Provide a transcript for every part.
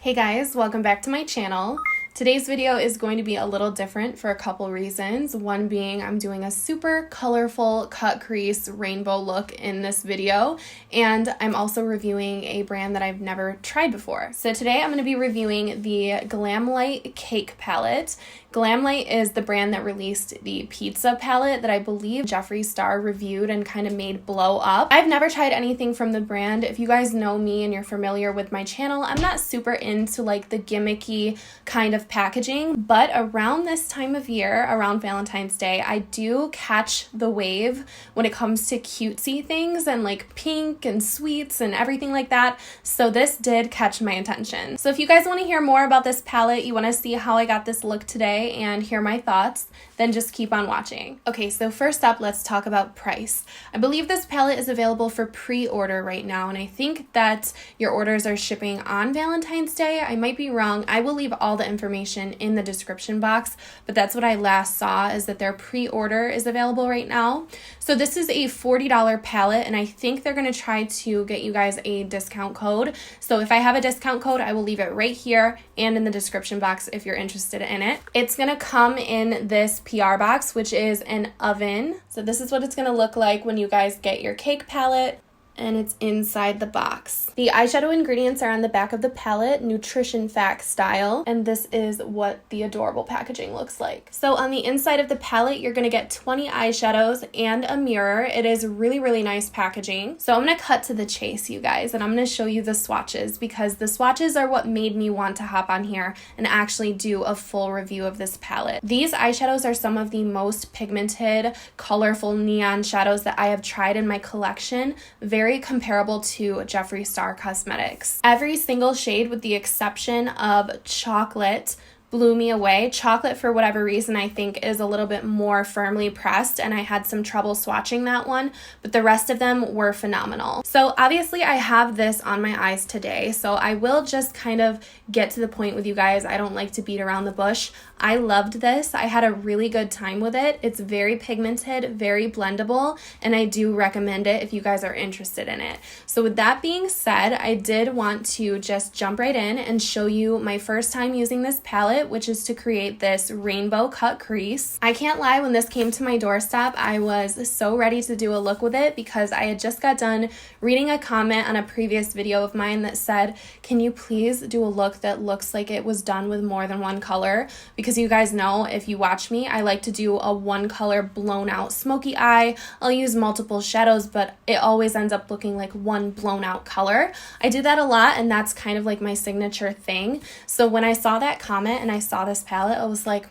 Hey guys, welcome back to my channel. Today's video is going to be a little different for a couple reasons. One being I'm doing a super colorful cut crease rainbow look in this video, and I'm also reviewing a brand that I've never tried before. So today I'm going to be reviewing the Glamlite Cake Palette. Glamlite is the brand that released the pizza palette that I believe Jeffree Star reviewed and kind of made blow up. I've never tried anything from the brand. If you guys know me and you're familiar with my channel, I'm not super into like the gimmicky kind of packaging, but around this time of year, around Valentine's Day, I do catch the wave when it comes to cutesy things and like pink and sweets and everything like that. So this did catch my attention. So if you guys want to hear more about this palette, you want to see how I got this look today and hear my thoughts, then just keep on watching. Okay, so first up, let's talk about price. I believe this palette is available for pre-order right now, and I think that your orders are shipping on Valentine's Day. I might be wrong. I will leave all the information in the description box, but that's what I last saw, is that their pre-order is available right now. So this is a $40 palette, and I think they're going to try to get you guys a discount code. So if I have a discount code, I will leave it right here and in the description box if you're interested in it. It's going to come in this PR box, which is an oven. So this is what it's going to look like when you guys get your cake palette, and it's inside the box. The eyeshadow ingredients are on the back of the palette, nutrition fact style, and this is what the adorable packaging looks like. So on the inside of the palette, you're gonna get 20 eyeshadows and a mirror. It is really, really nice packaging. So I'm gonna cut to the chase, you guys, and I'm gonna show you the swatches, because the swatches are what made me want to hop on here and actually do a full review of this palette. These eyeshadows are some of the most pigmented, colorful neon shadows that I have tried in my collection. Very comparable to Jeffree Star Cosmetics. Every single shade, with the exception of Chocolate, blew me away. Chocolate, for whatever reason, I think is a little bit more firmly pressed, and I had some trouble swatching that one, but the rest of them were phenomenal. So obviously I have this on my eyes today, so I will just kind of get to the point with you guys. I don't like to beat around the bush. I loved this. I had a really good time with it. It's very pigmented, very blendable, and I do recommend it if you guys are interested in it. So with that being said, I did want to just jump right in and show you my first time using this palette, which is to create this rainbow cut crease. I can't lie, when this came to my doorstep, I was so ready to do a look with it, because I had just got done reading a comment on a previous video of mine that said, can you please do a look that looks like it was done with more than one color? Because you guys know, if you watch me, I like to do a one color blown out smoky eye. I'll use multiple shadows, but it always ends up looking like one blown out color. I do that a lot, and that's kind of like my signature thing. So when I saw that comment and I saw this palette, I was like,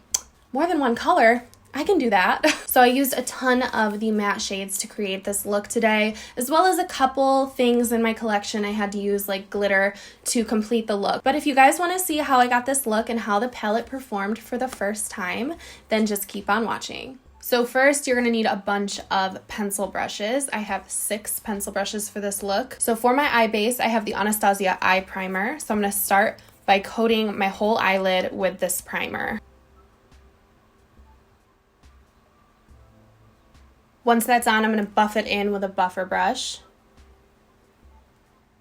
more than one color? I can do that. So I used a ton of the matte shades to create this look today, as well as a couple things in my collection I had to use, like glitter, to complete the look. But if you guys want to see how I got this look and how the palette performed for the first time, then just keep on watching. So first, you're going to need a bunch of pencil brushes. I have 6 pencil brushes for this look. So for my eye base, I have the Anastasia Eye Primer. So I'm going to start by coating my whole eyelid with this primer. Once that's on, I'm going to buff it in with a buffer brush.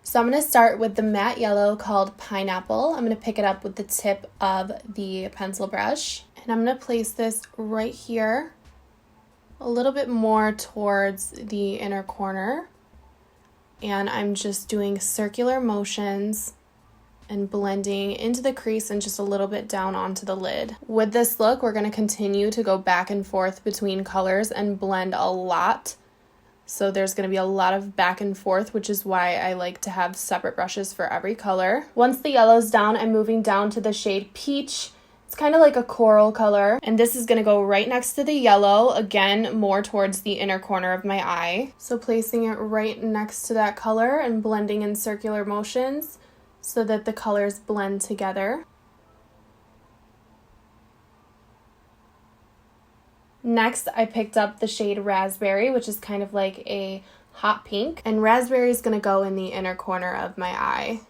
So I'm going to start with the matte yellow called Pineapple. I'm going to pick it up with the tip of the pencil brush. And I'm going to place this right here, a little bit more towards the inner corner. And I'm just doing circular motions and blending into the crease and just a little bit down onto the lid. With this look, we're going to continue to go back and forth between colors and blend a lot. So there's going to be a lot of back and forth, which is why I like to have separate brushes for every color. Once the yellow's down, I'm moving down to the shade Peach. It's kind of like a coral color, and this is going to go right next to the yellow, again more towards the inner corner of my eye. So placing it right next to that color and blending in circular motions so that the colors blend together. Next, I picked up the shade Raspberry, which is kind of like a hot pink, and Raspberry is going to go in the inner corner of my eye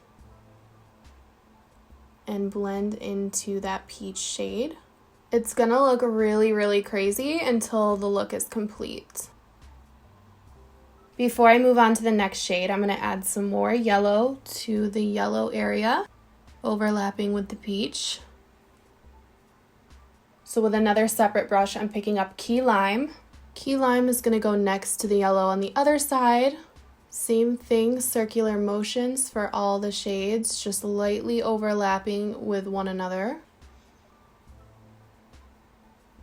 and blend into that peach shade. It's going to look really, really crazy until the look is complete. Before I move on to the next shade, I'm going to add some more yellow to the yellow area. overlapping with the peach. So with another separate brush, I'm picking up Key Lime. Key Lime is going to go next to the yellow on the other side. Same thing, circular motions for all the shades, just lightly overlapping with one another.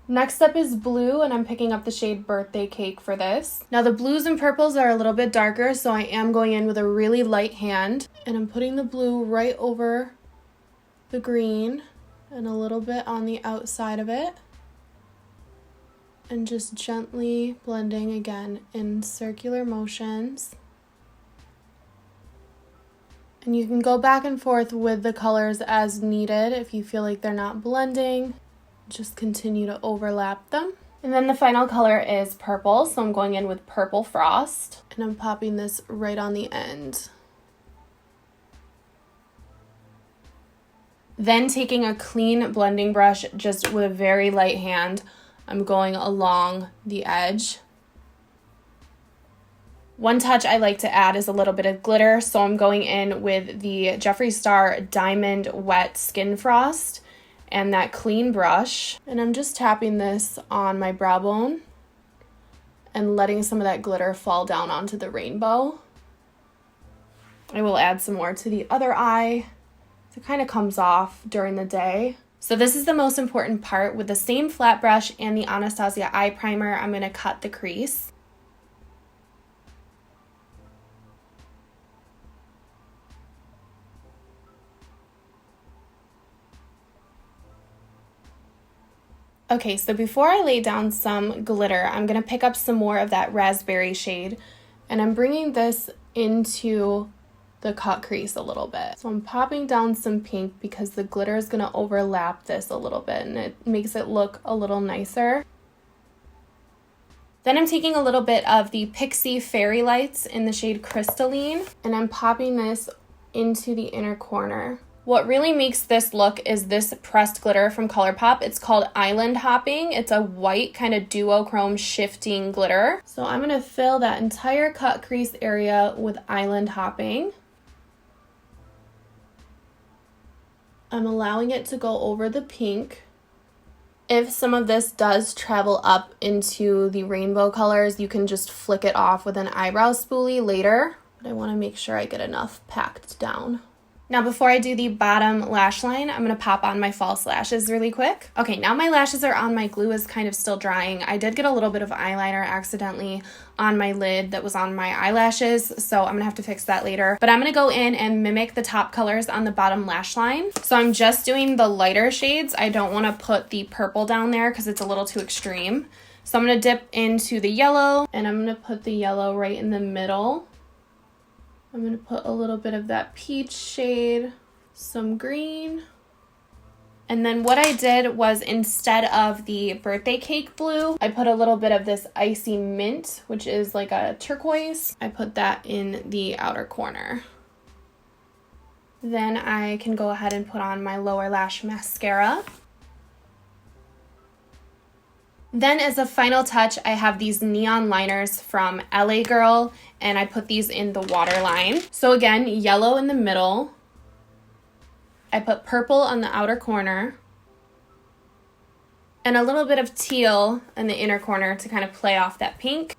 Next up is blue, and I'm picking up the shade Birthday Cake for this. Now the blues and purples are a little bit darker, so I am going in with a really light hand, and I'm putting the blue right over the green and a little bit on the outside of it, and just gently blending again in circular motions. And you can go back and forth with the colors as needed if you feel like they're not blending. Just continue to overlap them. And then the final color is purple, so I'm going in with Purple Frost, and I'm popping this right on the end. Then taking a clean blending brush, just with a very light hand, I'm going along the edge. One touch I like to add is a little bit of glitter, so I'm going in with the Jeffree Star Diamond Wet Skin Frost and that clean brush, and I'm just tapping this on my brow bone and letting some of that glitter fall down onto the rainbow. I will add some more to the other eye. It kind of comes off during the day. So this is the most important part. With the same flat brush and the Anastasia eye primer, I'm going to cut the crease. Okay, so before I lay down some glitter, I'm going to pick up some more of that raspberry shade, and I'm bringing this into the cut crease a little bit. So I'm popping down some pink because the glitter is going to overlap this a little bit, and it makes it look a little nicer. Then I'm taking a little bit of the Pixie Fairy Lights in the shade Crystalline, and I'm popping this into the inner corner. What really makes this look is this pressed glitter from ColourPop. It's called Island Hopping. It's a white kind of duochrome shifting glitter. So I'm going to fill that entire cut crease area with Island Hopping. I'm allowing it to go over the pink. If some of this does travel up into the rainbow colors, you can just flick it off with an eyebrow spoolie later. But I want to make sure I get enough packed down. Now before I do the bottom lash line, I'm going to pop on my false lashes really quick. Okay, now my lashes are on, my glue is kind of still drying. I did get a little bit of eyeliner accidentally on my lid that was on my eyelashes, so I'm going to have to fix that later. But I'm going to go in and mimic the top colors on the bottom lash line. So I'm just doing the lighter shades. I don't want to put the purple down there because it's a little too extreme. So I'm going to dip into the yellow, and I'm going to put the yellow right in the middle. I'm going to put a little bit of that peach shade, some green. And then what I did was, instead of the birthday cake blue, I put a little bit of this icy mint, which is like a turquoise. I put that in the outer corner. Then I can go ahead and put on my lower lash mascara. Then as a final touch, I have these neon liners from LA Girl, and I put these in the waterline. So again, yellow in the middle. I put purple on the outer corner, and a little bit of teal in the inner corner to kind of play off that pink.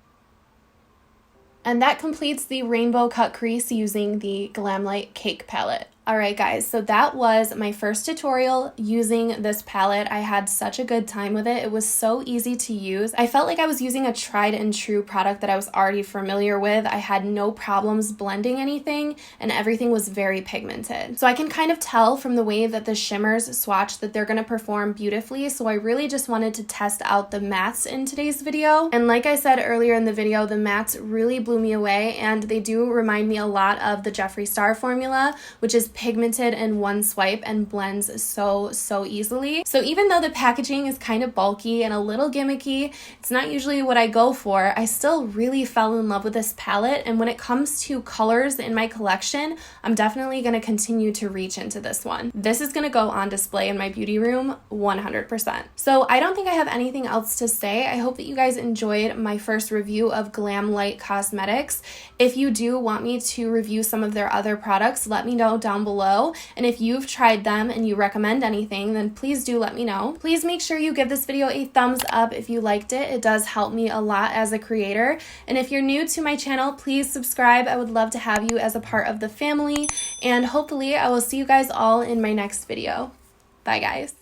And that completes the rainbow cut crease using the Glamlite Cake palette. Alright guys, so that was my first tutorial using this palette. I had such a good time with it. It was so easy to use. I felt like I was using a tried and true product that I was already familiar with. I had no problems blending anything, and everything was very pigmented. So I can kind of tell from the way that the shimmers swatch that they're going to perform beautifully, so I really just wanted to test out the mattes in today's video. And like I said earlier in the video, the mattes really blew me away, and they do remind me a lot of the Jeffree Star formula, which is pigmented in one swipe and blends so easily. So even though the packaging is kind of bulky and a little gimmicky, it's not usually what I go for, I still really fell in love with this palette, and when it comes to colors in my collection, I'm definitely going to continue to reach into this one. This is going to go on display in my beauty room 100%. So I don't think I have anything else to say. I hope that you guys enjoyed my first review of Glamlite Cosmetics. If you do want me to review some of their other products, let me know down down below. And if you've tried them and you recommend anything, then please do let me know. Please make sure you give this video a thumbs up if you liked it. It does help me a lot as a creator. And if you're new to my channel, please subscribe. I would love to have you as a part of the family. And hopefully I will see you guys all in my next video. Bye guys.